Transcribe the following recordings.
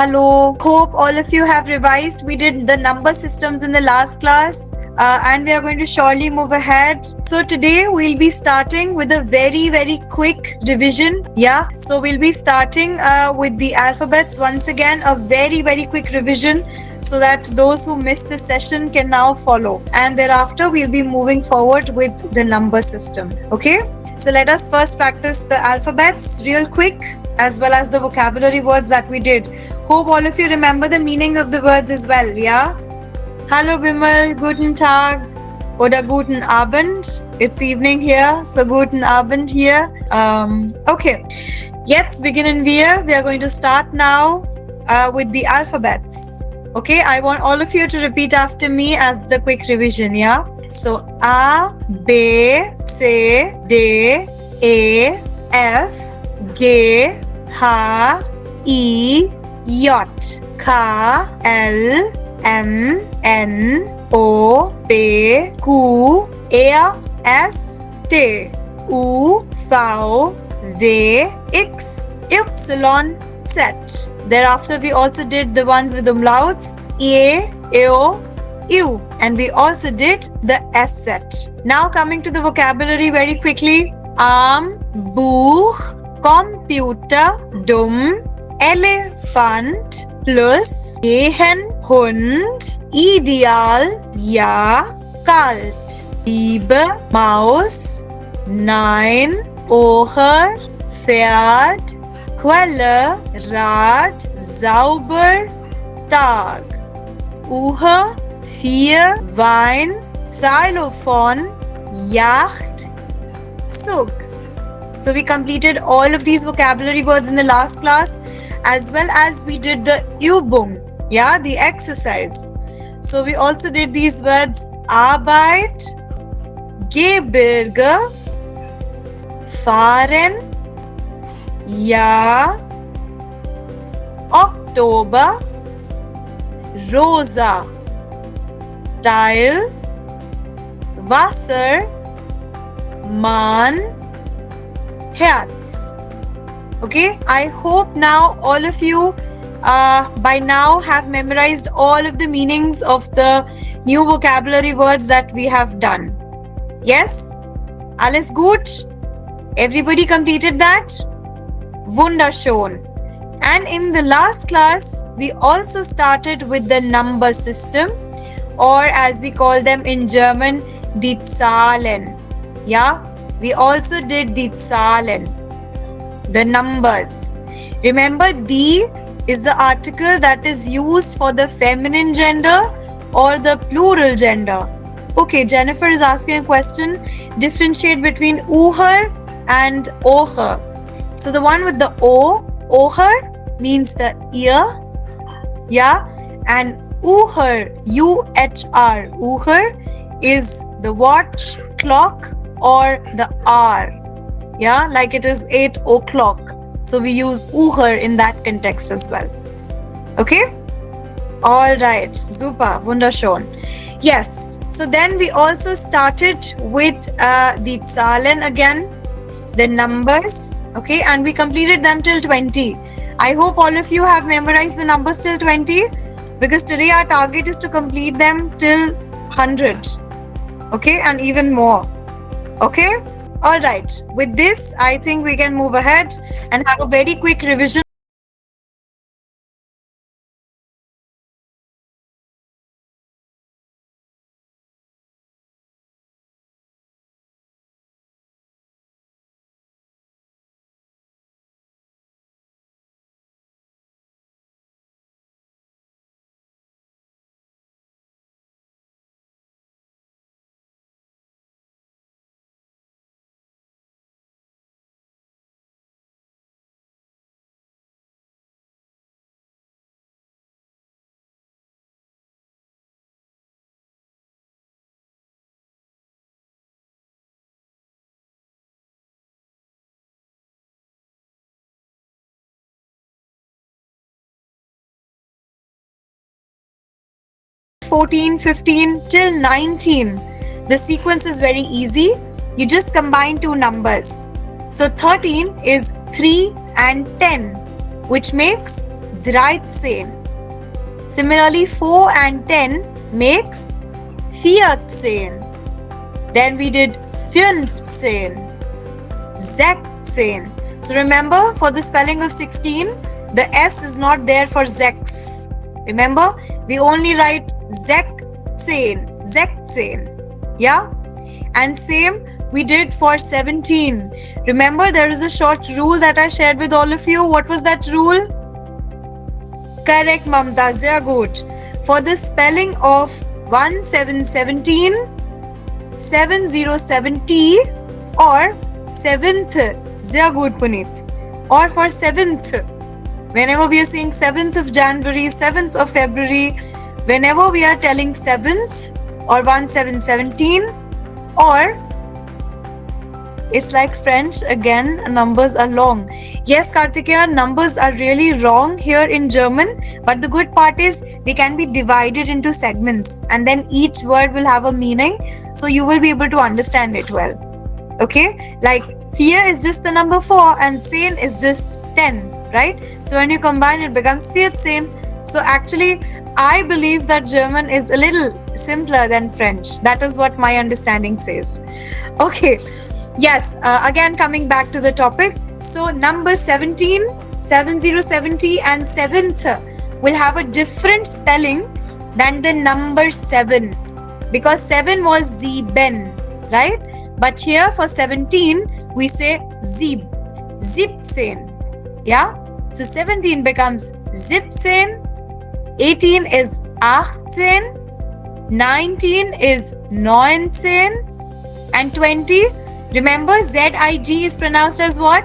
Hello. Hope all of you have revised. We did the number systems in the last class. And we are going to surely move ahead. So today we'll be starting with a very quick revision. Yeah. So we'll be starting with the alphabets once again. A very quick revision, so that those who missed the session can now follow. And thereafter we'll be moving forward with the number system. Okay. So let us first practice the alphabets real quick, as well as the vocabulary words that we did. Hope all of you remember the meaning of the words as well, yeah? Hallo Bimal, guten Tag oder guten Abend. It's evening here, so guten Abend here. Okay, jetzt beginnen wir. We are going to start now with the alphabets. Okay, I want all of you to repeat after me as the quick revision, yeah? So A, B, C, D, E, F, G, H, I, J, K, L, M, N, O, P, Q, R, S, T, U, V, W, X, Y, Z. Thereafter, we also did the ones with umlauts, E, O, U, and we also did the S set. Now coming to the vocabulary very quickly. Arm, Buch, Computer, dumm, Elefant, plus, gehen, Hund, ideal, ja, kalt, Liebe, Maus, nein, Ocher, Pferd, Quelle, Rad, sauber, Tag, Uhr, 4, Wein, Xylophon, Yacht, Zug. So we completed all of these vocabulary words in the last class, as well as we did the Übung, yeah, the exercise. So we also did these words Arbeit, Gebirge, Fahren, Jahr, Oktober, Rosa, Teil, Wasser, Mann, Herz. Okay, I hope now all of you by now have memorized all of the meanings of the new vocabulary words that we have done. Yes? Alles gut? Everybody completed that? Wunderschön. And in the last class, we also started with the number system, or as we call them in German, die Zahlen. Yeah? We also did the Zahlen, the numbers. Remember, die is the article that is used for the feminine gender or the plural gender. Okay, Jennifer is asking a question. Differentiate between Uher and Ocher. So the one with the O, Ocher, means the ear. Yeah. And Uher, U-H-R, Uher, is the watch, clock, or the hour. Yeah, like it is 8 o'clock. So we use Uher in that context as well. Okay? Alright, super, wunderschön. Yes, so then we also started with the Zahlen again, the numbers, okay, and we completed them till 20. I hope all of you have memorized the numbers till 20, because today our target is to complete them till 100, okay, and even more. Okay? Alright, with this, I think we can move ahead and have a very quick revision. Fourteen, 15 till 19. The sequence is very easy. You just combine two numbers. So 13 is 3 and 10, which makes 13. Similarly, 4 and 10 makes 14. Then we did 15, 16. So remember, for the spelling of 16, the S is not there for Zex. Remember, we only write Zeksen. Yeah? And same we did for 17. Remember, there is a short rule that I shared with all of you. What was that rule? Correct, Mamta. Sehr gut. For the spelling of 1717, 7070 or 7th. Sehr gut, Puneet. Or for 7th. Whenever we are saying 7th of January, 7th of February, whenever we are telling 7th or 1717, or it's like French again, numbers are long. Yes, Kartikeya, numbers are really wrong here in German, but the good part is they can be divided into segments and then each word will have a meaning, so you will be able to understand it well. Okay, like fear is just the number 4 and 10 is just 10, right? So when you combine it becomes 14. So actually I believe that German is a little simpler than French. That is what my understanding says. Okay, yes, again coming back to the topic. So number 17, 7070 and 7th will have a different spelling than the number 7, because 7 was Sieben, right? But here for 17 we say Sieb, 17. Yeah, so 17 becomes 17, 18 is 18, 19 is 19, and 20, remember ZIG is pronounced as what?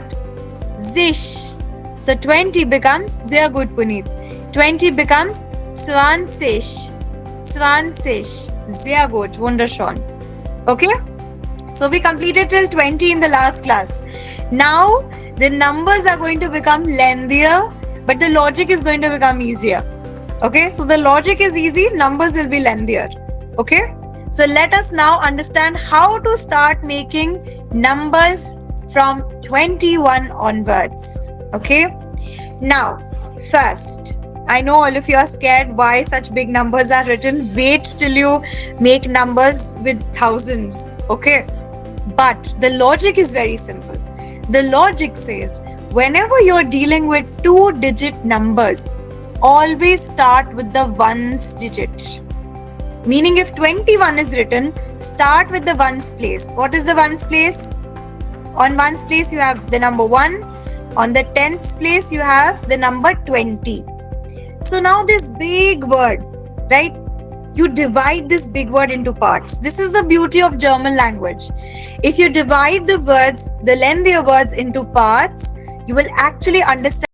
Zish. So 20 becomes, sehr gut, Puneet. 20 becomes 20. 20. Sehr gut, wunderschön. Okay? So we completed till 20 in the last class. Now the numbers are going to become lengthier, but the logic is going to become easier. Okay? So the logic is easy, numbers will be lengthier. Okay? So let us now understand how to start making numbers from 21 onwards. Okay? Now, first, I know all of you are scared why such big numbers are written. Wait till you make numbers with thousands. Okay? But the logic is very simple. The logic says, whenever you're dealing with 2-digit numbers, always start with the ones digit. Meaning if 21 is written, start with the ones place. What is the ones place? On ones place you have the number 1. On the tens place you have the number 20. So now this big word, right? You divide this big word into parts. This is the beauty of German language. If you divide the words, the lengthier words into parts, you will actually understand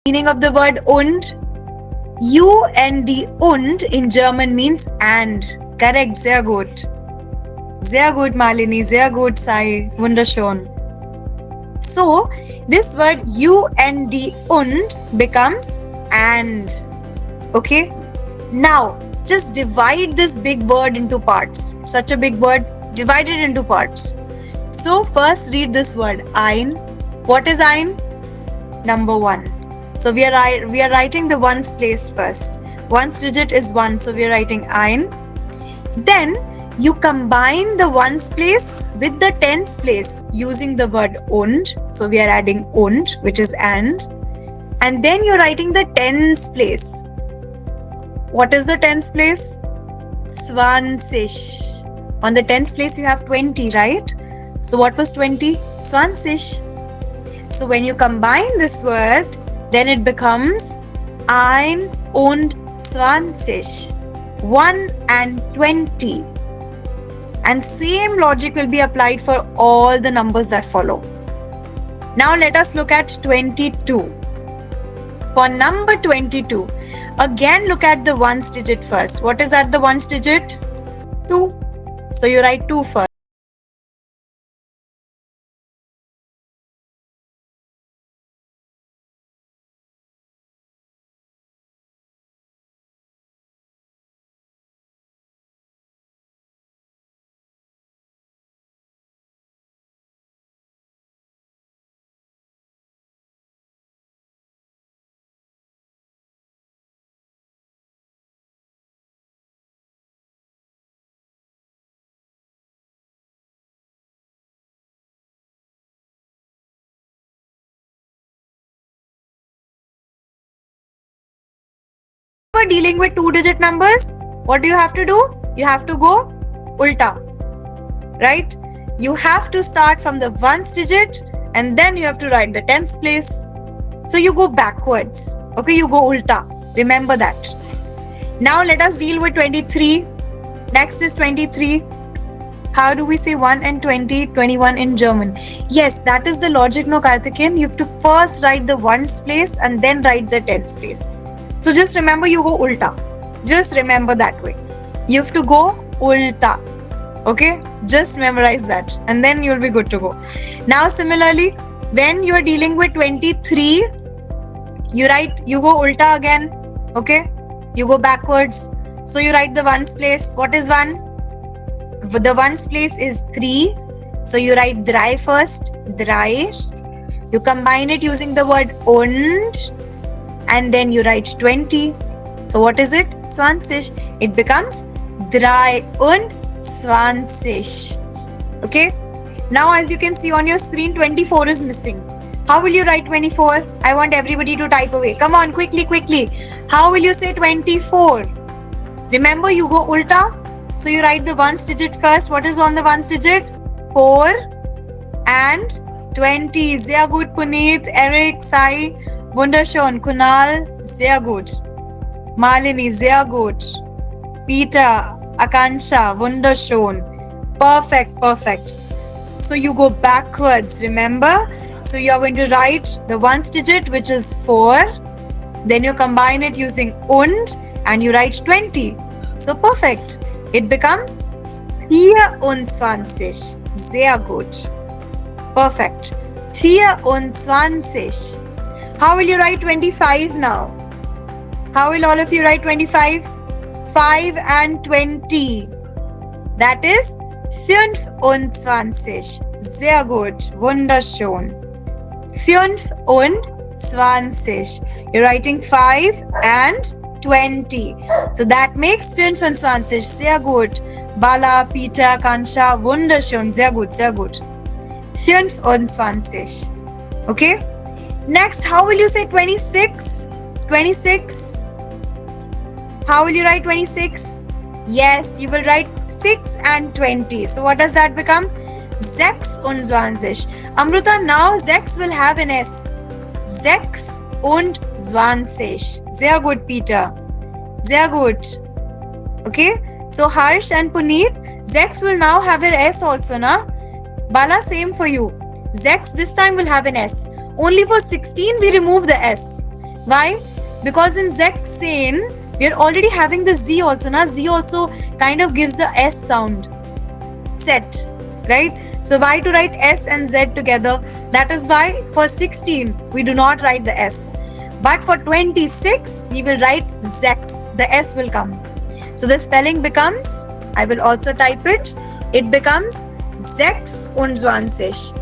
meaning of the word und. Und in German means and. Correct, sehr gut. Sehr gut, Malini, sehr gut, Sai. Wunderschön. So, this word und becomes and. Okay? Now, just divide this big word into parts. Such a big word, divide it into parts. So, first read this word, ein. What is ein? Number 1. So we are writing the ones place first. Ones digit is 1, so we are writing ein. Then you combine the ones place with the tens place using the word und. So we are adding und, which is and. And then you're writing the tens place. What is the tens place? 20. On the tens place you have 20, right? So what was 20? 20. So when you combine this word, then it becomes ein und 20. 1 and 20. And same logic will be applied for all the numbers that follow. Now let us look at 22. For number 22, again look at the ones digit first. What is at the ones digit? 2. So you write 2 first. For dealing with 2-digit numbers, what do you have to do? You have to go ulta, right? You have to start from the ones digit and then you have to write the tens place. So you go backwards. Okay, you go ulta. Remember that. Now let us deal with 23. Next is 23. How do we say 1 and 20, 21 in German? Yes, that is the logic, no Karthikeyan. You have to first write the ones place and then write the tens place. So just remember you go ulta. Just remember that way. You have to go ulta. Okay? Just memorize that and then you'll be good to go. Now similarly, when you are dealing with 23, you go ulta again. Okay? You go backwards. So you write the ones place. What is 1? The ones place is 3. So you write drei first. Drei. You combine it using the word und. And then you write 20. So what is it? 20. It becomes 23. Okay. Now as you can see on your screen, 24 is missing. How will you write 24? I want everybody to type away. Come on, quickly. How will you say 24? Remember, you go ulta. So you write the ones digit first. What is on the ones digit? 4 and 20. Sehr gut, Puneet, Eric, Sai, wunderschön. Kunal, sehr gut. Malini, sehr gut. Peter, Akansha, wunderschön. Perfect. So you go backwards, remember? So you are going to write the ones digit, which is 4. Then you combine it using und and you write 20. So perfect. It becomes 24. Sehr gut. Perfect. 24. How will you write 25 now? How will all of you write 25? 5 and 20. That is 25. Sehr gut. Wunderschön. 25. You're writing 5 and 20. So that makes 25. Sehr gut. Bala, Peter, Kansha, wunderschön. Sehr gut. 25. Okay? Next, how will you say 26? 26. How will you write 26? Yes, you will write 6 and 20. So what does that become? 26. Amruta, now 6 will have an S. 26. Sehr gut, Peter. Sehr gut. Okay? So Harsh and Puneet, 6 will now have an S also, na? Bala, same for you. 6 this time will have an S. Only for 16 we remove the S. Why? Because in 16 we are already having the Z also, na? Z also kind of gives the S sound. Set, right? So why to write S and Z together? That is why for 16 we do not write the S. But for 26 we will write Zex. The S will come. So the spelling becomes, I will also type it. It becomes 26. 26.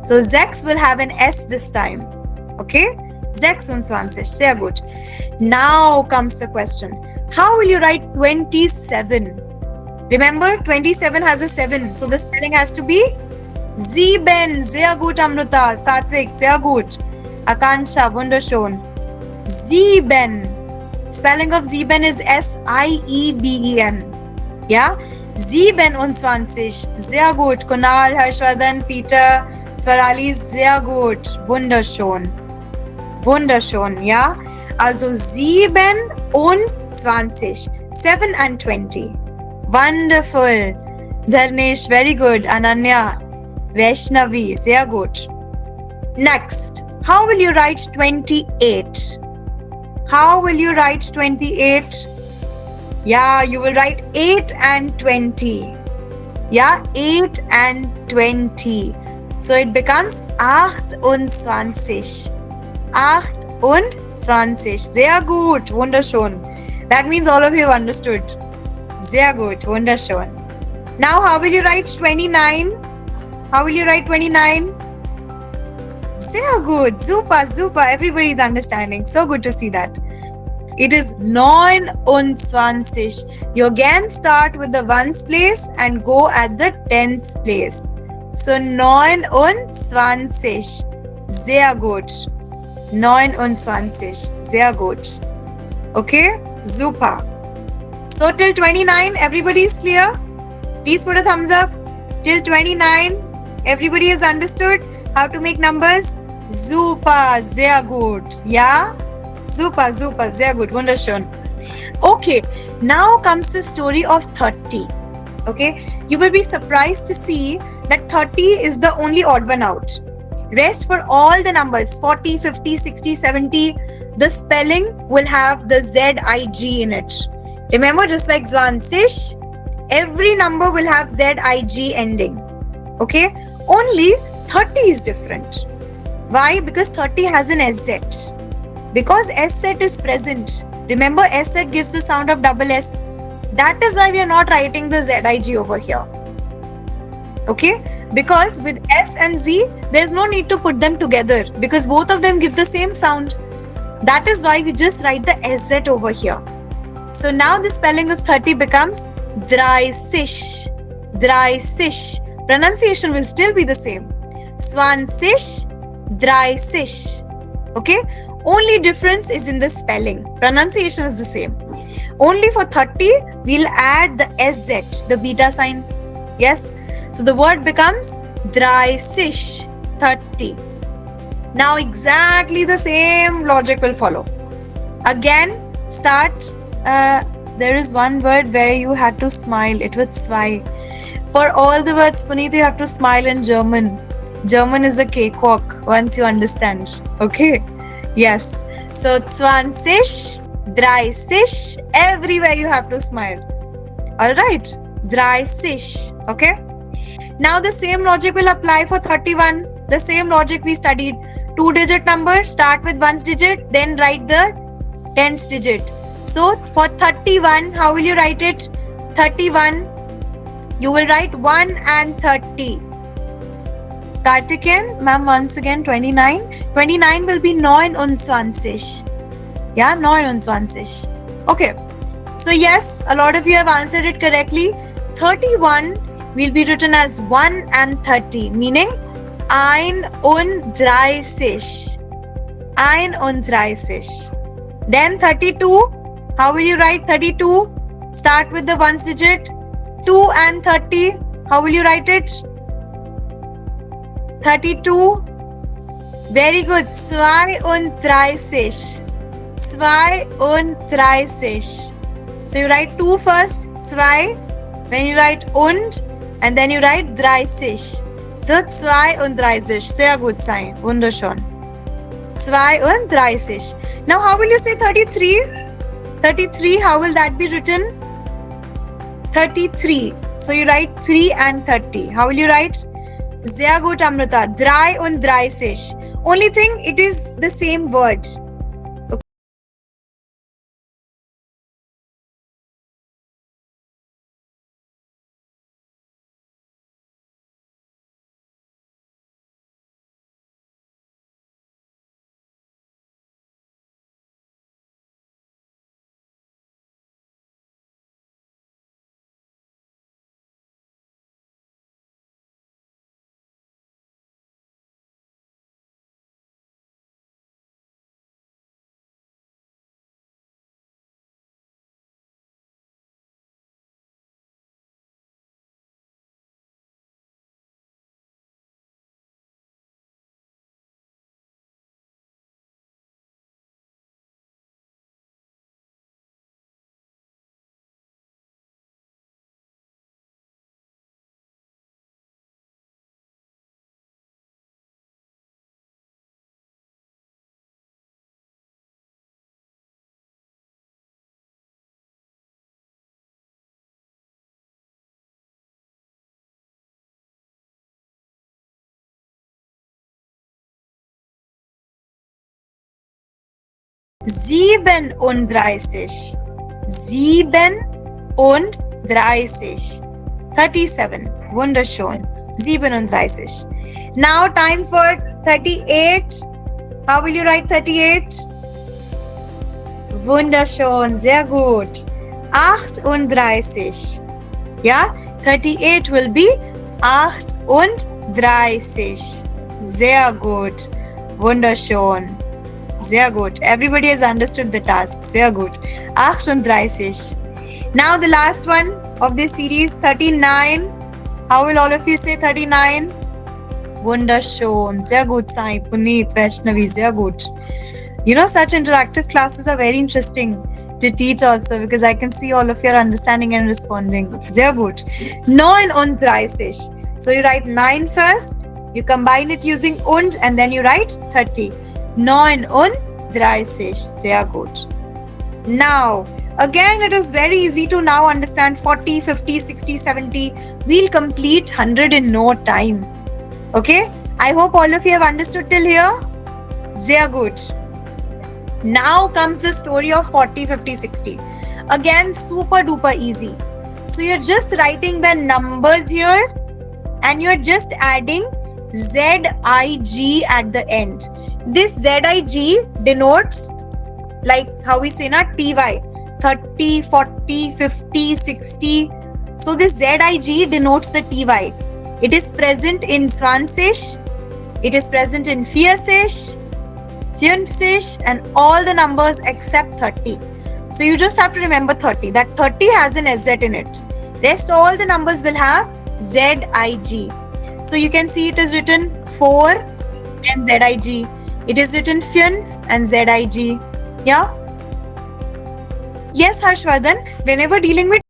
So Zex will have an S this time. Okay? 26. Sehr gut. Now comes the question. How will you write 27? Remember, 27 has a 7. So the spelling has to be Sieben. Sehr gut, Amruta. Satvik, sehr gut. Akansha, wunderschön. Sieben. Spelling of Sieben is S-I-E-B-E-N. Yeah? 27. Sehr gut. Kunal, Harshvardhan, Peter, Swarali, sehr gut. Wunderschön. Ja? Also 27. 7 and 20. Wonderful. Dharnesh, very good. Ananya, Vaishnavi, sehr gut. Next, how will you write 28? How will you write 28? Yeah, you will write 8 and 20. Yeah, 8 and 20. So it becomes 28. 28. Sehr gut, wunderschön. That means all of you have understood. Sehr gut, wunderschön. Now, how will you write 29? How will you write 29? Sehr gut, super, super. Everybody is understanding. So good to see that. It is 29. You again start with the ones place and go at the tens place. So 29. Sehr gut. 29. Sehr gut. Okay? Super. So till 29, everybody is clear? Please put a thumbs up. Till 29, everybody has understood how to make numbers? Super. Sehr gut. Yeah? Super, super, sehr gut, wunderschön. Okay, now comes the story of 30. Okay, you will be surprised to see that 30 is the only odd one out. Rest for all the numbers 40, 50, 60, 70, the spelling will have the ZIG in it. Remember, just like 20, every number will have ZIG ending. Okay, only 30 is different. Why? Because 30 has an SZ. Because SZ is present. Remember, SZ gives the sound of double S. That is why we are not writing the ZIG over here. Okay? Because with S and Z, there is no need to put them together because both of them give the same sound. That is why we just write the SZ over here. So now the spelling of 30 becomes 30. 30. Pronunciation will still be the same. 20. 30. Okay? Only difference is in the spelling. Pronunciation is the same. Only for 30, we'll add the SZ, the beta sign. Yes? So the word becomes 30. 30. Now exactly the same logic will follow. Again, start. There is one word where you had to smile. It was zwei. For all the words, Puneet, you have to smile in German. German is a cakewalk once you understand. Okay? Yes. So 20, 30, everywhere you have to smile. Alright. 30. Okay? Now the same logic will apply for 31. The same logic we studied. 2-digit number, start with ones digit, then write the tens digit. So for 31, how will you write it? 31, you will write 1 and 30. Karthikeyan, ma'am, once again 29. 29 will be 29. Yeah, 29. Okay. So yes, a lot of you have answered it correctly. 31 will be written as 1 and 30, meaning 31. 31. Then 32, how will you write 32? Start with the ones digit. 2 and 30, how will you write it? 32. Very good. 32. 32. So you write 2 first, 2, then you write and then you write 30. So 32. Sehr gut sein. Wunderschön. 32. Now how will you say 33? 33, how will that be written? 33. So you write 3 and 30. How will you write? Sehr gut, Amrita. 33. Only thing, it is the same word. 37. 37. 37. Wunderschön. 37. Now time for 38. How will you write 38? Wunderschön. Sehr gut. 38. Yeah? 38 will be 38. Sehr gut. Wunderschön. Sehr gut. Everybody has understood the task. Sehr gut. 38. Now the last one of this series, 39. How will all of you say 39? Wunderschön. Sehr gut, Sai, Puneet, Vaishnavi. Sehr gut. You know, such interactive classes are very interesting to teach also, because I can see all of your understanding and responding. Sehr gut. 39. So you write 9 first, you combine it using und, and then you write 30. 39. Sehr gut. Now, again, it is very easy to now understand 40, 50, 60, 70. We'll complete 100 in no time. Okay? I hope all of you have understood till here. Sehr gut. Now comes the story of 40, 50, 60. Again, super duper easy. So you're just writing the numbers here and you're just adding ZIG at the end. This ZIG denotes, like how we say na, TY, 30, 40, 50, 60. So this ZIG denotes the TY. It is present in 20, it is present in 40, 50, and all the numbers except 30. So you just have to remember 30. That 30 has an SZ in it. Rest all the numbers will have ZIG. So you can see it is written 4 and ZIG. It is written 5 and ZIG. Yeah? Yes, Harshvardhan, whenever dealing with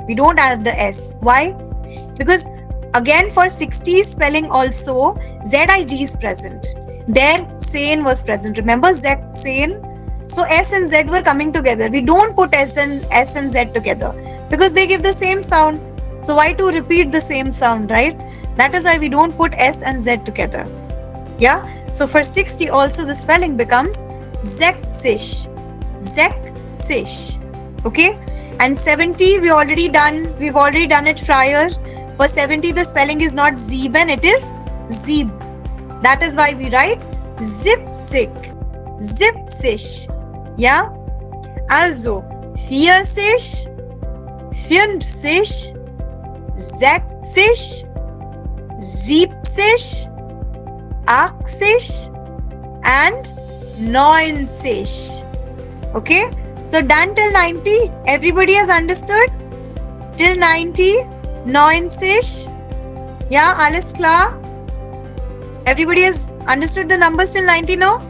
we don't add the S. Why? Because again for 60 spelling also ZIG is present. There Sane was present. Remember Sane? So S and Z were coming together. We don't put S and Z together because they give the same sound. So why to repeat the same sound, right? That is why we don't put S and Z together. Yeah? So for 60 also the spelling becomes Zexish. Zexish. Okay? And 70 we've already done it prior. For 70 the spelling is not Zeben, it is Zeb. That is why we write Zipzig, Zipsish. Yeah? Also 40, 50, 60, 70, 80 and 90. Okay? So done till 90. Everybody has understood? Till 90, 90. Yeah, alles klar? Everybody has understood the numbers till 90 now?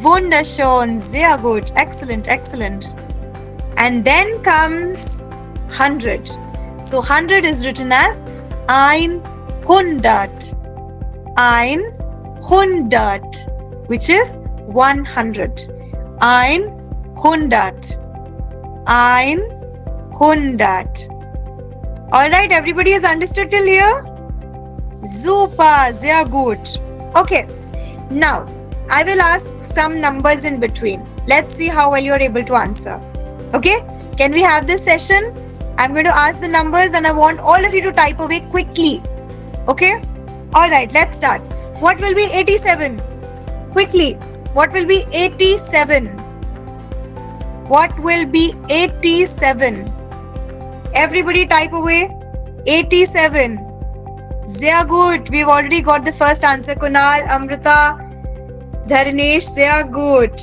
Wunderschön, sehr gut, excellent, excellent. And then comes 100. So 100 is written as 100. 100, which is 100. 100. 100. Alright, everybody has understood till here? Super, sehr gut. Okay, now I will ask some numbers in between. Let's see how well you are able to answer. Okay, can we have this session? I'm going to ask the numbers and I want all of you to type away quickly. Okay, alright, let's start. What will be 87? Quickly, what will be 87? What will be 87? Everybody type away. 87. Sehr gut. We've already got the first answer. Kunal, Amrita, Dharnesh, sehr gut.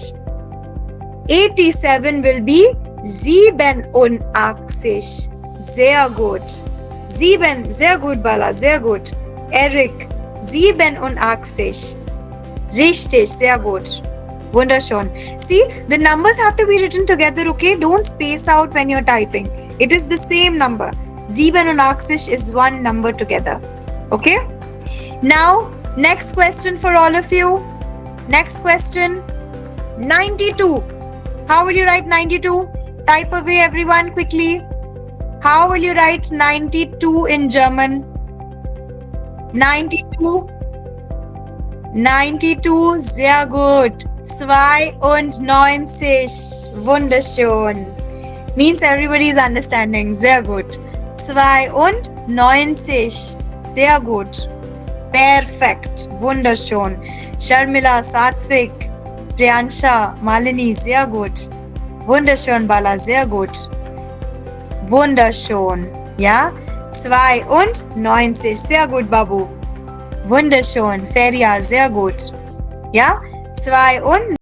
87 will be 781. Sehr gut. 7. Sehr gut, Bala. Sehr gut. Eric. 87. Richtig. Sehr gut. Wunderschön. See, the numbers have to be written together, okay? Don't space out when you're typing. It is the same number. 87 is one number together. Okay? Now, next question for all of you. Next question. 92. How will you write 92? Type away, everyone, quickly. How will you write 92 in German? 92. 92. Sehr gut. 92. Wunderschön. Means everybody is understanding. Sehr gut. 92. Sehr gut. Perfekt. Wunderschön. Sharmila, Satvik, Priyansha, Malini, sehr gut. Wunderschön, Bala, sehr gut. Wunderschön. Ja? 92. Sehr gut, Babu. Wunderschön. Feria, sehr gut. Ja? 92.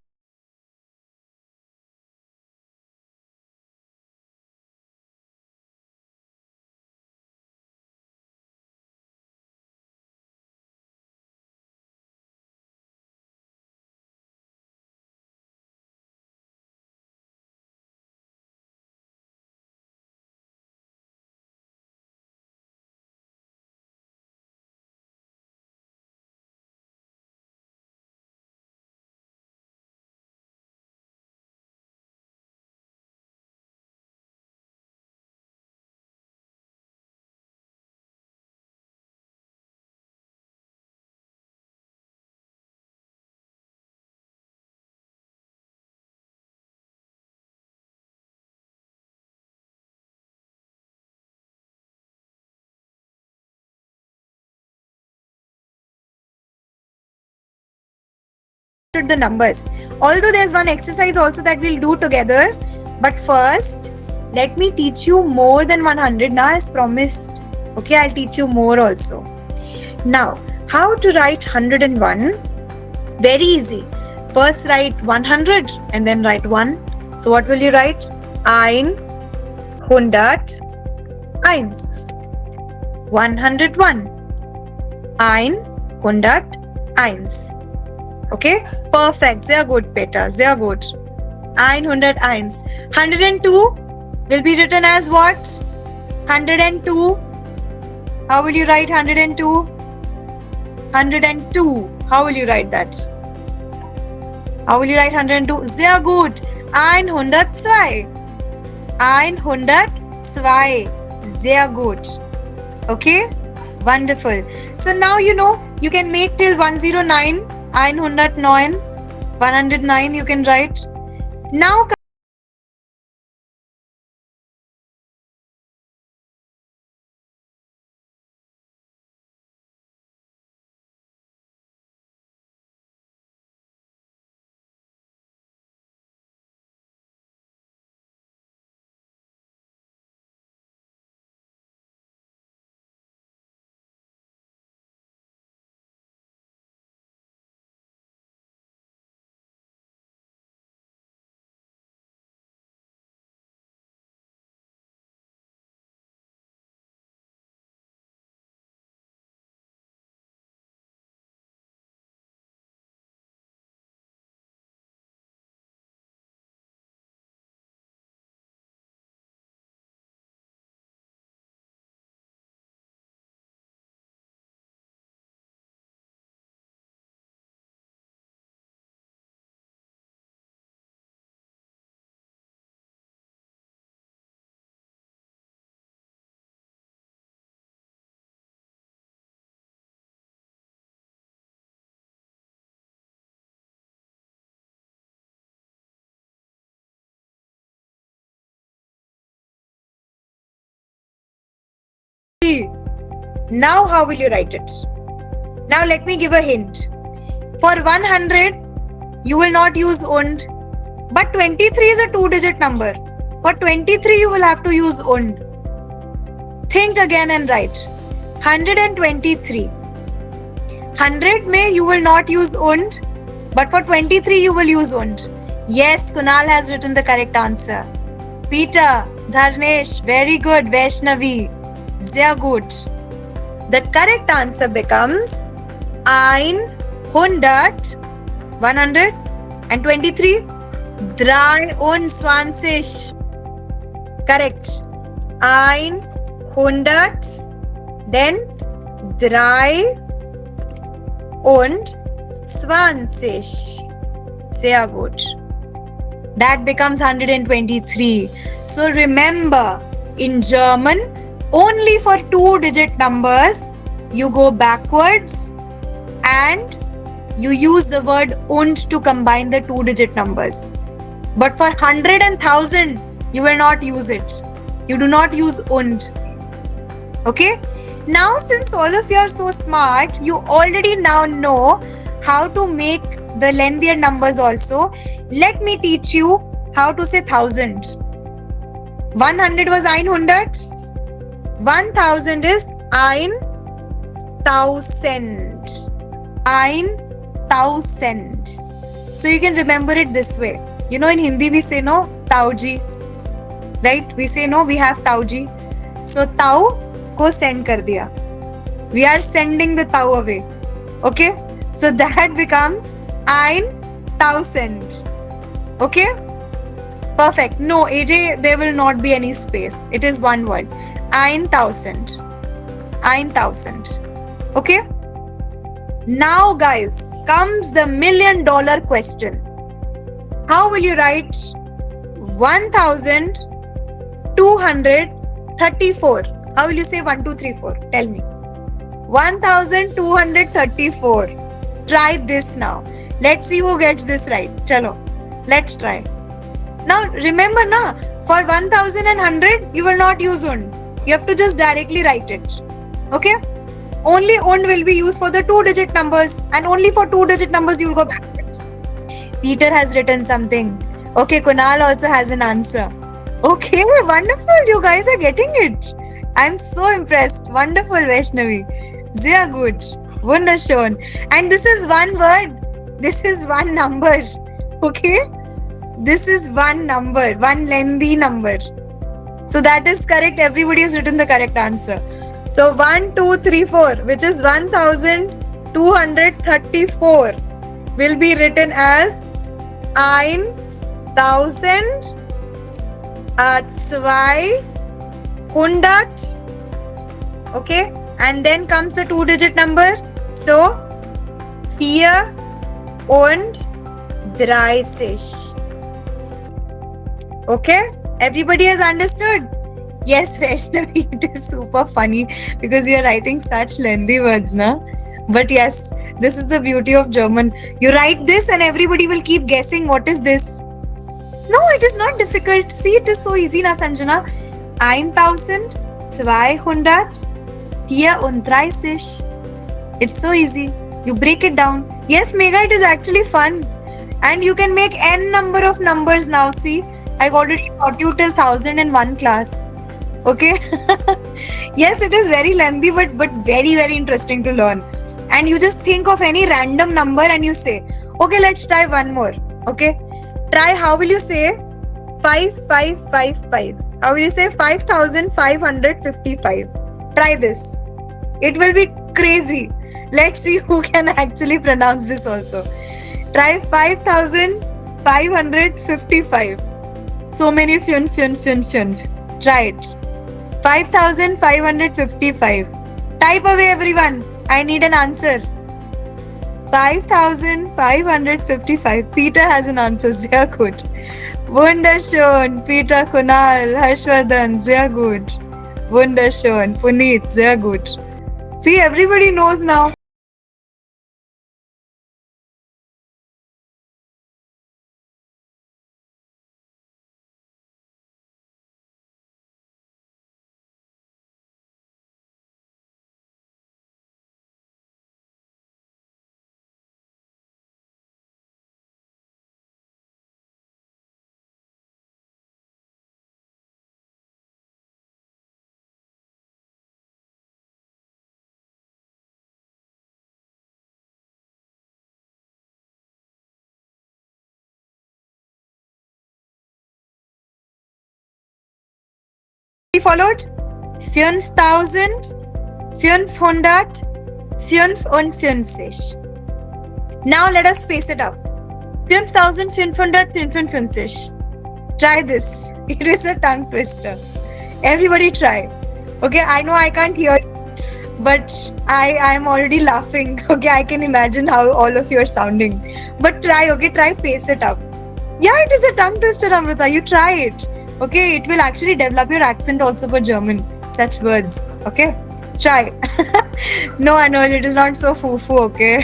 The numbers. Although there's one exercise also that we'll do together, but first let me teach you more than 100 now as promised. Okay, I'll teach you more also. Now, how to write 101? Very easy. First write 100 and then write 1. So what will you write? 101. 101. 101. Okay, perfect. Sehr gut, Peter. Sehr gut. 101. 102 will be written as what? 102. How will you write 102? 102. How will you write that? How will you write 102? Sehr gut. 102. 102. Sehr gut. Okay? Wonderful. So now you know you can make till 109. 109. 109 you can write. Now Now how will you write it? Now let me give a hint. For 100, you will not use und. But 23 is a 2-digit number. For 23, you will have to use und. Think again and write. 123. 100 may you will not use und. But for 23, you will use und. Yes, Kunal has written the correct answer. Peter, Dharnesh, very good. Vaishnavi, sehr gut. The correct answer becomes 100, 123, 23. Correct. 100, then 23. Sehr gut. That becomes 123. So remember, in German, only for 2-digit numbers, you go backwards and you use the word und to combine the 2-digit numbers. But for 100 and 1000, you will not use it. You do not use und. Okay? Now, since all of you are so smart, you already now know how to make the lengthier numbers also. Let me teach you how to say 1000. 100 was 100. 1000 is 1000. 1000. So you can remember it this way. You know, in Hindi we say no, tauji. Right? We say no, we have tauji. So tau ko send kar diya. We are sending the tau away. Okay? So that becomes 1000. Okay? Perfect. No, AJ, there will not be any space. It is one word. 1000. 1000. Okay? Now, guys, comes the $1,000,000 question. How will you write 1234? How will you say 1, 2, 3, 4? Tell me. 1234. Try this now. Let's see who gets this right. Chalo. Let's try. Now, remember na, for 1100, you will not use und. You have to just directly write it. Okay? Only und will be used for the 2-digit numbers, and only for 2-digit numbers you will go backwards. Peter has written something. Okay, Kunal also has an answer. Okay, wonderful. You guys are getting it. I'm so impressed. Wonderful, Vaishnavi. Sehr gut. Wunderschön. And this is one word. This is one number. Okay? This is one number. One lengthy number. So that is correct. Everybody has written the correct answer. So 1, 2, 3, 4, which is 1234, will be written as 1200. Okay, and then comes the 2-digit number. So 34. Okay, everybody has understood? Yes, Vaishnavi, it is super funny because you are writing such lengthy words, na? But yes, this is the beauty of German. You write this and everybody will keep guessing what is this. No, it is not difficult. See, it is so easy, na, Sanjana? 1234. It's so easy. You break it down. Yes, Megha, it is actually fun. And you can make n number of numbers now. See, I've already taught you till 1000 in one class. Okay? Yes, it is very lengthy, but very, very interesting to learn. And you just think of any random number and you say, okay, let's try one more. Okay? Try, how will you say 5555? How will you say 5555? Try this. It will be crazy. Let's see who can actually pronounce this also. Try 5555. So many fyun. Try it. 5555. Type away, everyone. I need an answer. 5555. Peter has an answer. Sehr gut. Wunderschön. Peter, Kunal, Harshvardhan. Sehr gut. Wunderschön. Puneet. Sehr gut. See, everybody knows now. followed? 5000, 500, 55. Now let us space it up. 5555. Try this. It is a tongue twister. Everybody try. Okay, I know I can't hear you, but I am already laughing. Okay, I can imagine how all of you are sounding. But try, okay, try pace it up. Yeah, it is a tongue twister, Amrita. You try it. Okay, it will actually develop your accent also for German. Such words. Okay, try. No, Anuj, it is not so foo-foo, okay?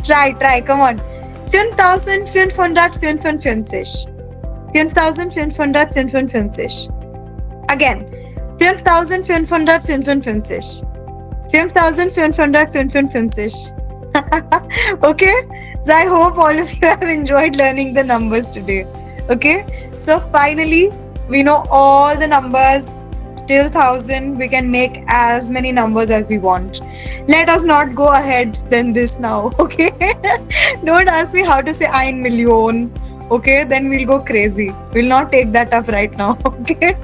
Try, come on. 5555. 5555. Again. 5555. 5555. Okay? So I hope all of you have enjoyed learning the numbers today. Okay? So finally, we know all the numbers till 1000. We can make as many numbers as we want. Let us not go ahead than this now. Okay? Don't ask me how to say ein million. Okay? Then we'll go crazy. We'll not take that up right now. Okay?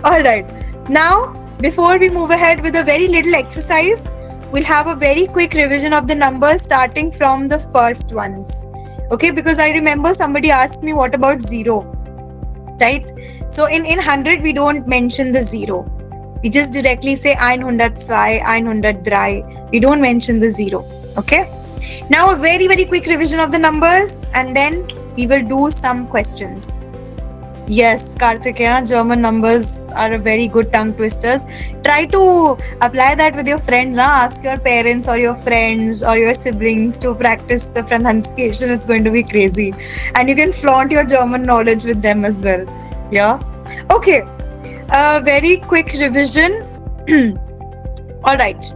Alright. Now, before we move ahead with a very little exercise, we'll have a very quick revision of the numbers starting from the first ones. Okay, because I remember somebody asked me what about 0, right? So in 100, we don't mention the 0. We just directly say 102, 103. We don't mention the 0. Okay. Now a very, very quick revision of the numbers and then we will do some questions. Yes, Karthikeya, German numbers are a very good tongue twisters. Try to apply that with your friends. Ask your parents or your friends or your siblings to practice the pronunciation. It's going to be crazy. And you can flaunt your German knowledge with them as well. Yeah. Okay. A very quick revision. All right.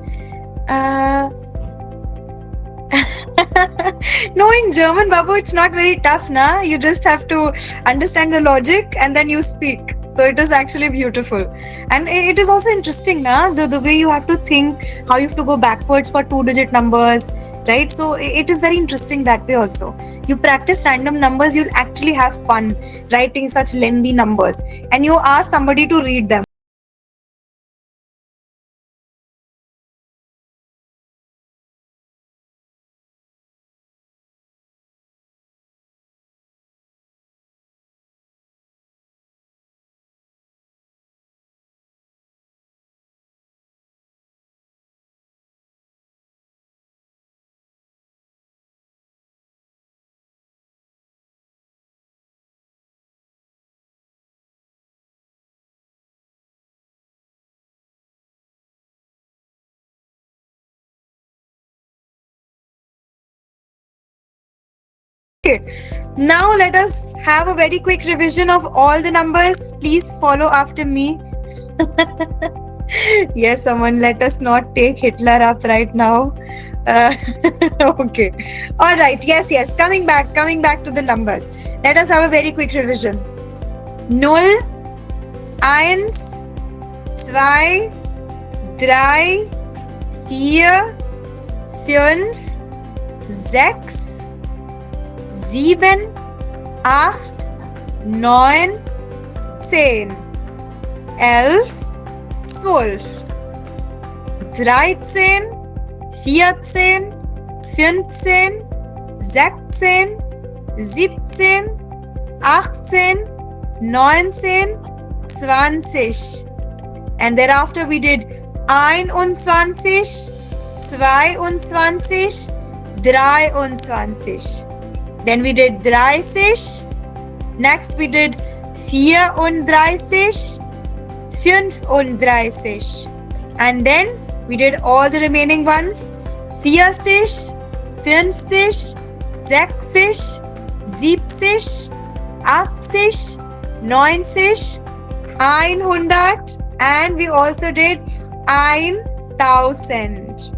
No, in German, Babu, it's not very tough, na? You just have to understand the logic and then you speak. So it is actually beautiful. And it is also interesting, na? The way you have to think, how you have to go backwards for 2-digit numbers, right? So it is very interesting that way also. You practice random numbers, you'll actually have fun writing such lengthy numbers. And you ask somebody to read them. Okay, now let us have a very quick revision of all the numbers. Please follow after me. Yes, someone, let us not take Hitler up right now. Okay. All right. Yes. Coming back to the numbers. Let us have a very quick revision. 0, 1, 2, 3, 4, 5, 6, 7, 8, 9, 10, 11, 12, 13, 14, 15, 16, 17, 18, 19, 20. And thereafter we did 21, 22, 23. Then we did 30. Next we did 34, 35. And then we did all the remaining ones. 40, 50, 60, 70, 80, 90, 100, and we also did 1000.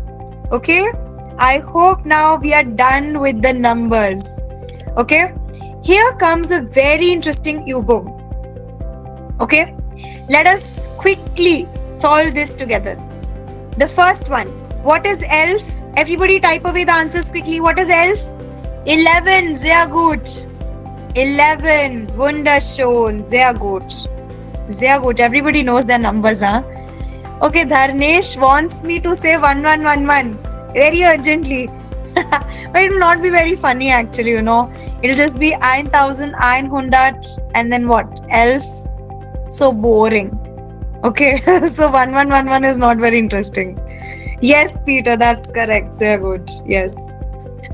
Okay, I hope now we are done with the numbers. Okay, here comes a very interesting Übung. Okay, let us quickly solve this together. The first one, what is 11? Everybody type away the answers quickly. What is 11? 11, sehr gut. 11, wunderschön, sehr gut. Sehr gut. Everybody knows their numbers, huh? Okay, Dharnesh wants me to say 1111 very urgently. But it will not be very funny actually, you know. It'll just be 1100 and then what? Elf. So boring. Okay, so 1111 is not very interesting. Yes, Peter, that's correct. Sehr gut. Yes.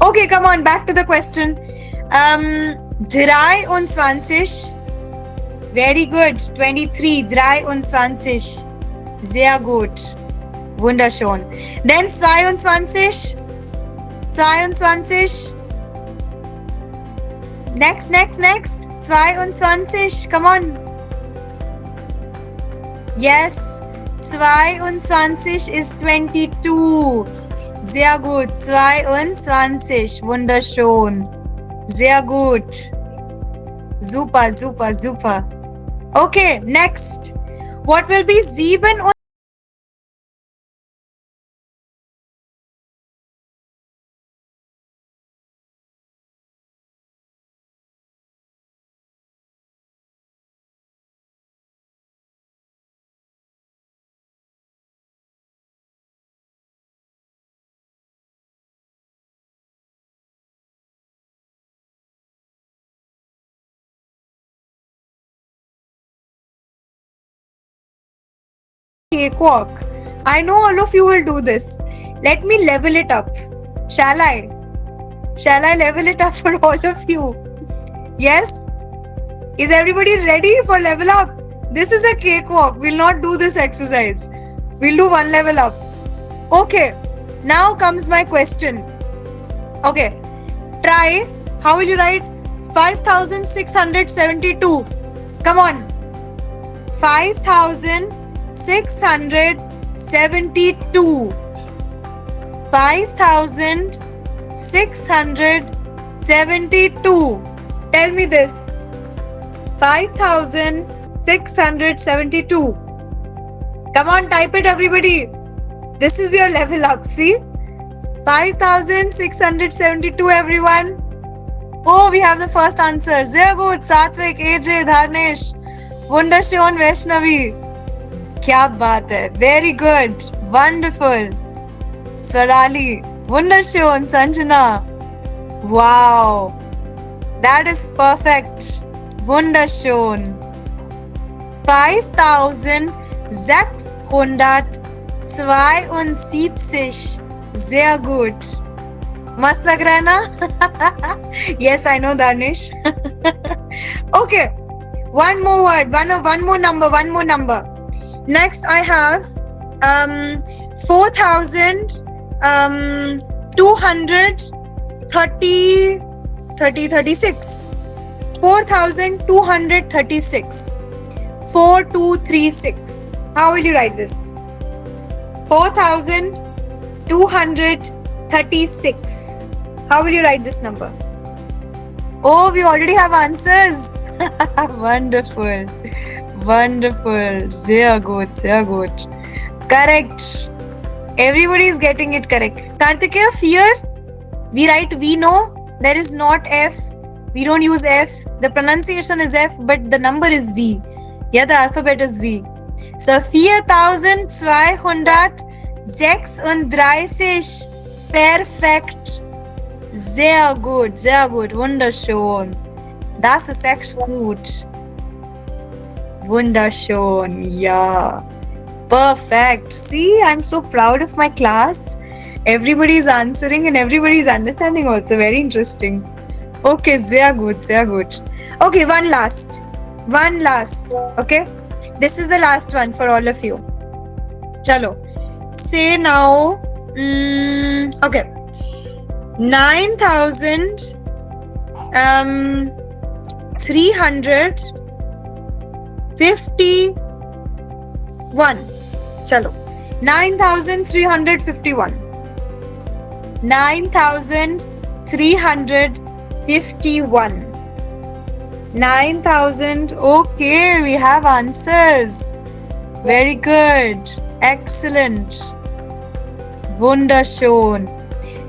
Okay, come on, back to the question. 23. Very good. 23. 23. Sehr gut. Wunderschön. Then 22. 22. Next. 22. Come on. Yes. 22 is 22. Sehr gut. 22. Wunderschön. Sehr gut. Super. Okay, next. What will be 7 und cakewalk? I know all of you will do this. Let me level it up. Shall I? Shall I level it up for all of you? Yes? Is everybody ready for level up? This is a cakewalk. We'll not do this exercise. We'll do one level up. Okay. Now comes my question. Okay. Try. How will you write 5672? Come on. 5672. 5672. Tell me this. 5672. Come on, type it, everybody. This is your level up. See? 5672, everyone. Oh, we have the first answer. Sehr gut. Satvik, AJ, Dharnesh, Wunderschön, Vaishnavi. Kya baat hai. Very good. Wonderful. Swarali, Wunderschön, Sanjana. Wow. That is perfect. Wunderschön. 5672. Sehr gut. Mast lag raha hai na? Yes, I know, Danish. Okay. One more word. One more number. Next, I have 4236. 4236. 4236. How will you write this? 4236. How will you write this number? Oh, we already have answers. Wonderful. Sehr gut. Correct. Everybody is getting it correct. Kartikeya, fear. We write we know. There is not F. We don't use F. The pronunciation is F, but the number is V. Yeah, the alphabet is V. So 4236. Perfekt. Sehr gut. Wunderschön. Das ist echt gut. Wunderschön. Yeah. Perfect. See, I'm so proud of my class. Everybody is answering and everybody is understanding also. Very interesting. Okay, sehr gut. Okay, one last. Okay? This is the last one for all of you. Chalo. Say now. Okay. 9351. Chalo. 9351. 9351. 9000. Okay, we have answers. Very good. Excellent. Wunderschön.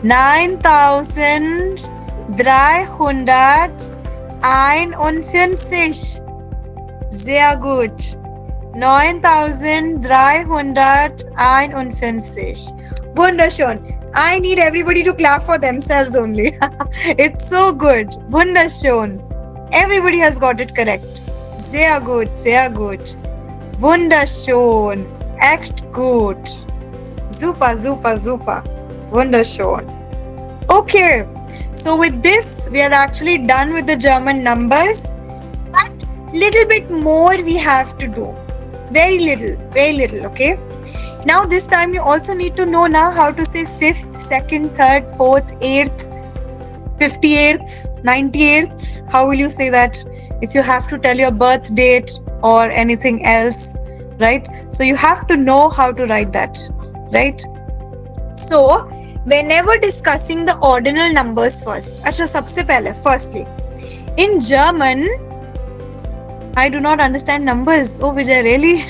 9351. Sehr gut. 9351. Wunderschön. I need everybody to clap for themselves only. It's so good. Wunderschön. Everybody has got it correct. Sehr gut, sehr gut. Wunderschön. Echt gut. Super, super, super. Wunderschön. Okay. So with this, we are actually done with the German numbers. But little bit more we have to do. Very little, okay? Now this time you also need to know now how to say 5th, 2nd, 3rd, 4th, 8th, 58th, 98th. How will you say that? If you have to tell your birth date or anything else, right? So you have to know how to write that, right? So whenever discussing the ordinal numbers first, अच्छा सबसे पहले, firstly, in German, I do not understand numbers. Oh, Vijay, really?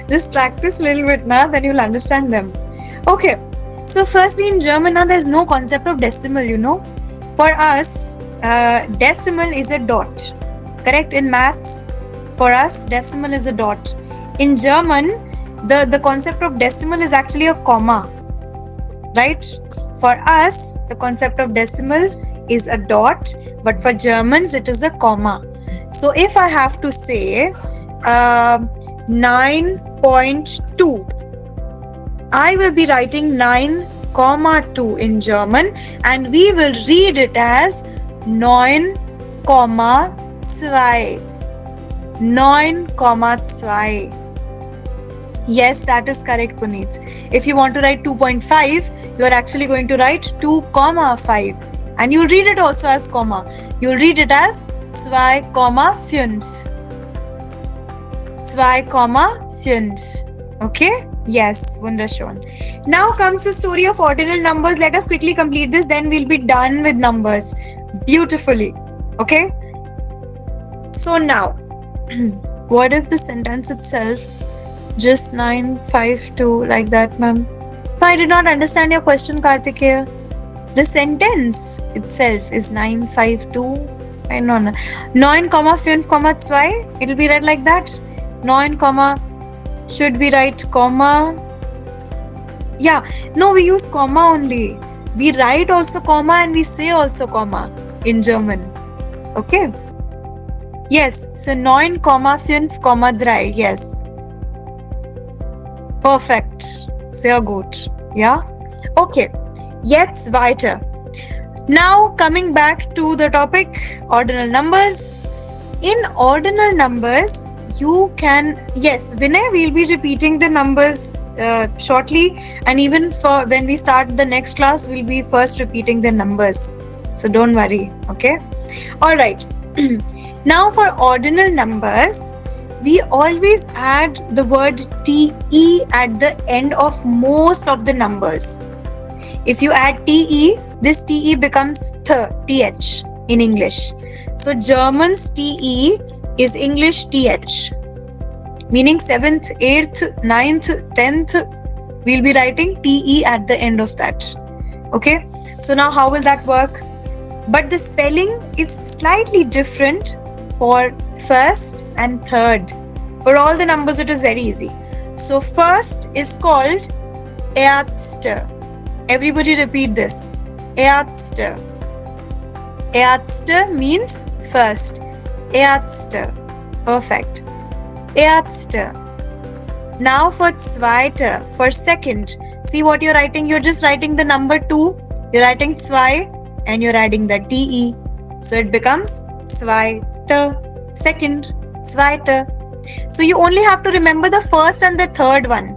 Just practice a little bit now, then you'll understand them. Okay. So firstly, in German now, there's no concept of decimal, you know. For us, decimal is a dot. Correct? In maths, for us, decimal is a dot. In German, the concept of decimal is actually a comma. Right? For us, the concept of decimal is a dot, but for Germans, it is a comma. So if I have to say 9.2, I will be writing 9,2 in German, and we will read it as 9,2. 9,2. Yes, that is correct, Puneet. If you want to write 2.5, you are actually going to write 2,5. And you'll read it also as comma. You'll read it as 2,5. 2,5. Okay? Yes, wunderschön. Now comes the story of ordinal numbers. Let us quickly complete this, then we'll be done with numbers. Beautifully. Okay? So now, what if the sentence itself just 952 like that, ma'am? I did not understand your question, Kartikeya. The sentence itself is 952. I know. 9,5,2. It'll be read like that. 9, should we write comma? Yeah. No, we use comma only. We write also comma and we say also comma in German. Okay. Yes. So 9,5,3. Yes. Perfekt. Sehr gut. Ja? Okay. Jetzt weiter. Now coming back to the topic, ordinal numbers. In ordinal numbers, you can, yes, Vinay, we'll be repeating the numbers shortly, and even for when we start the next class, we'll be first repeating the numbers. So don't worry, okay? Alright. Now for ordinal numbers, we always add the word TE at the end of most of the numbers. If you add TE, this TE becomes TH in English. So German's TE is English TH. Meaning 7th, 8th, 9th, 10th, we'll be writing TE at the end of that. Okay? So now how will that work? But the spelling is slightly different for first and third. For all the numbers, it is very easy. So first is called Erste. Everybody repeat this. Erste. Erste means first. Erste. Perfect. Erste. Now for zweite, for second. See what you're writing? You're just writing the number 2. You're writing zwei and you're adding the TE. So it becomes zweite. Second. Zweite. So you only have to remember the first and the third one.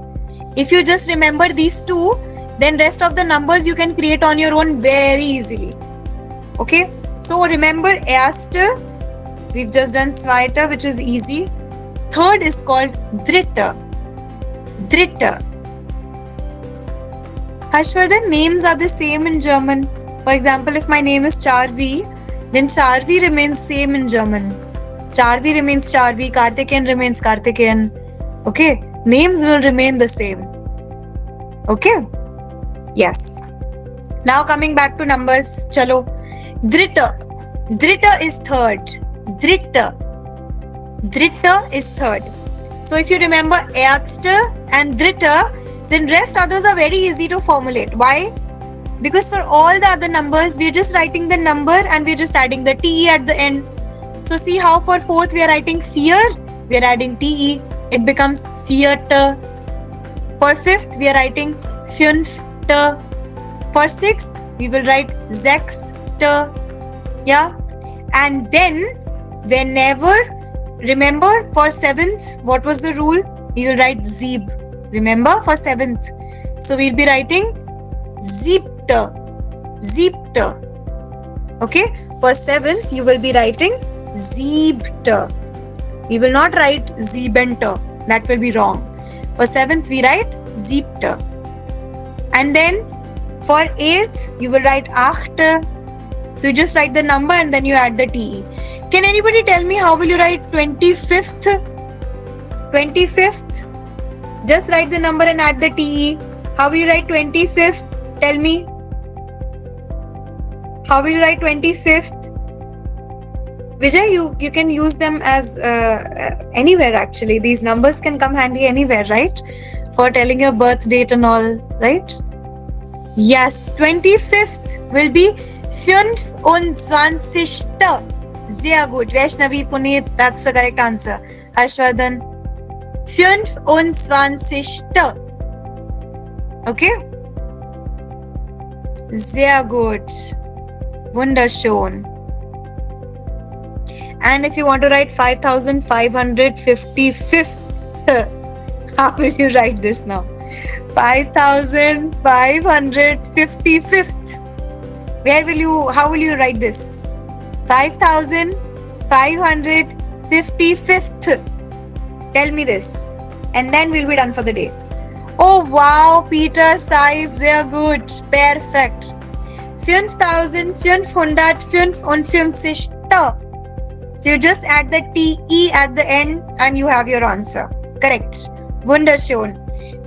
If you just remember these two, then rest of the numbers you can create on your own very easily. Okay? So remember erste, we've just done zweite, which is easy. Third is called dritte. Dritte. Harshvardhan, names are the same in German. For example, if my name is Charvi, then Charvi remains same in German. Charvi remains Charvi, Karthikeyan remains Karthikeyan. Okay? Names will remain the same. Okay? Yes. Now coming back to numbers. Chalo. Dritte. Dritte is third. Dritte. Dritte is third. So if you remember erste and dritte, then rest others are very easy to formulate. Why? Because for all the other numbers, we're just writing the number and we're just adding the TE at the end. So see how for fourth we are writing vier, we are adding TE. It becomes vierte. For fifth, we are writing fünfte. For sixth, we will write sechste. Yeah. And then whenever, remember for seventh, what was the rule? You will write sieb. Remember for seventh. So we'll be writing siebte. Siebte. Okay. For seventh, you will be writing siebte. We will not write siebente. That will be wrong. For seventh, we write siebte. And then for eighth, you will write achte. So you just write the number and then you add the TE. Can anybody tell me how will you write 25th? 25th? Just write the number and add the TE. How will you write 25th? Tell me. How will you write 25th? Vijay, you can use them as anywhere actually. These numbers can come handy anywhere, right? For telling your birth date and all, right? Yes, 25th will be 25. Sehr gut. Vaishnavi, Puneet, that's the correct answer. Harshvardhan. 25. Okay? Sehr gut. Wunderschön. And if you want to write 5555th, how will you write this now? 5555th. How will you write this? 5555th. Tell me this. And then we'll be done for the day. Oh wow, Peter, Sai, sehr gut. Perfect. 5555. So you just add the TE at the end and you have your answer. Correct. Wunderschön.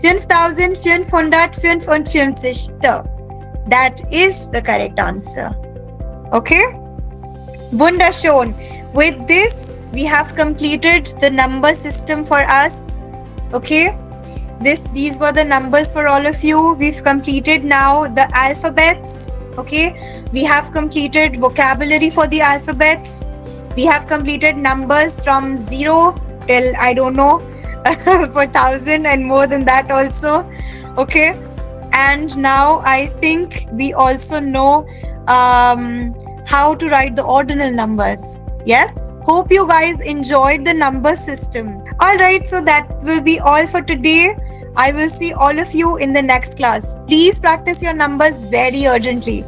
5555. That is the correct answer. Okay? Wunderschön. With this, we have completed the number system for us. Okay? These were the numbers for all of you. We've completed now the alphabets. Okay? We have completed vocabulary for the alphabets. We have completed numbers from 0 till, I don't know, for 1,000 and more than that also. Okay? And now I think we also know how to write the ordinal numbers. Yes? Hope you guys enjoyed the number system. Alright, so that will be all for today. I will see all of you in the next class. Please practice your numbers very urgently.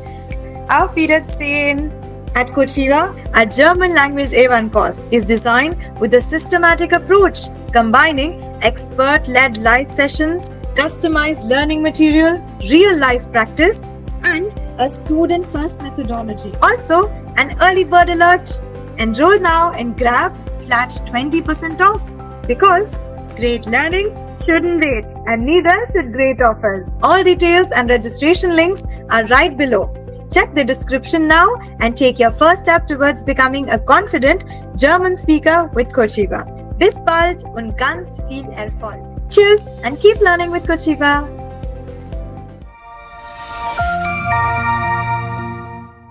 Auf Wiedersehen. At Kochiva, our German language A1 course is designed with a systematic approach, combining expert-led live sessions, customized learning material, real-life practice, and a student-first methodology. Also, an early bird alert. Enroll now and grab flat 20% off, because great learning shouldn't wait, and neither should great offers. All details and registration links are right below. Check the description now and take your first step towards becoming a confident German speaker with Kochiva. Bis bald und ganz viel Erfolg. Tschüss and keep learning with Kochiva.